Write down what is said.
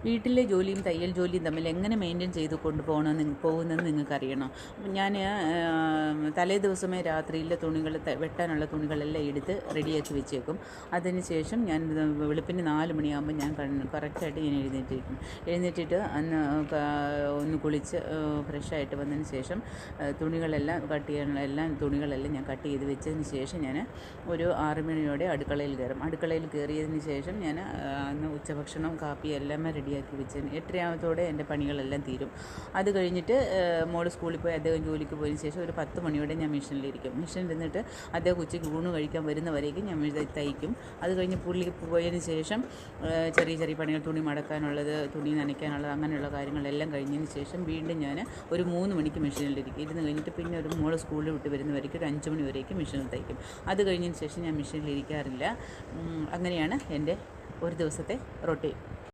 വീട്ടിലെ ജോലിയും തയ്യൽ ജോലിയും തമ്മിൽ എങ്ങനെ മെയിൻറ്റെയിൻ ചെയ്ത് പോകുന്നതെന്ന് നിങ്ങൾക്കറിയണോ? അപ്പം ഞാൻ തലേ ദിവസമേ രാത്രിയിലെ തുണികൾ വെട്ടാനുള്ള തുണികളെല്ലാം എടുത്ത് റെഡിയാക്കി വെച്ചേക്കും. അതിന് ശേഷം ഞാൻ വെളുപ്പിന് 4 മണിയാകുമ്പോൾ ഞാൻ കറക്റ്റായിട്ട് ഞാൻ എഴുന്നേറ്റിട്ട് അന്ന് ഒന്ന് കുളിച്ച് ഫ്രഷായിട്ട് വന്നതിന് ശേഷം തുണികളെല്ലാം കട്ട് ചെയ്യാനുള്ള തുണികളെല്ലാം ഞാൻ കട്ട് ചെയ്ത് വെച്ചതിന് ശേഷം ഞാൻ ഒരു 6 മണിയോടെ അടുക്കളയിൽ കയറും. അടുക്കളയിൽ കയറിയതിന് ശേഷം ഞാൻ അന്ന് ഉച്ചഭക്ഷണം കാപ്പി എല്ലാം റെഡിയാക്കി വെച്ചതിന് 8:30 എൻ്റെ പണികളെല്ലാം തീരും. അത് കഴിഞ്ഞിട്ട് മോള് സ്കൂളിൽ പോയി അദ്ദേഹം ജോലിക്ക് പോയതിന് ശേഷം ഒരു 10 മണിയോടെ ഞാൻ മെഷീനിലിരിക്കും. മെഷീനിലിരുന്നിട്ട് അദ്ദേഹം ഉച്ചയ്ക്ക് ഊണ് കഴിക്കാൻ വരുന്നവരേക്കും ഞാൻ തയ്ക്കും. അത് കഴിഞ്ഞ് പുള്ളി പോയതിന് ശേഷം ചെറിയ ചെറിയ പണികൾ, തുണി മടക്കാനുള്ളത്, തുണി നനയ്ക്കാനുള്ളത്, അങ്ങനെയുള്ള കാര്യങ്ങളെല്ലാം കഴിഞ്ഞതിന് ശേഷം വീണ്ടും ഞാൻ ഒരു 3 മണിക്ക് മെഷീനിലിരിക്കും. ഇരുന്ന് കഴിഞ്ഞിട്ട് പിന്നെ ഒരു മോള് സ്കൂളിൽ വിട്ട് വരുന്നവരേക്കും ഒരു 5 മണി വരേക്കും മെഷീനിൽ തയ്ക്കും. അത് കഴിഞ്ഞതിന് ശേഷം ഞാൻ മെഷീനിലിരിക്കാറില്ല. അങ്ങനെയാണ് എൻ്റെ ഒരു ദിവസത്തെ റൊട്ടീൻ.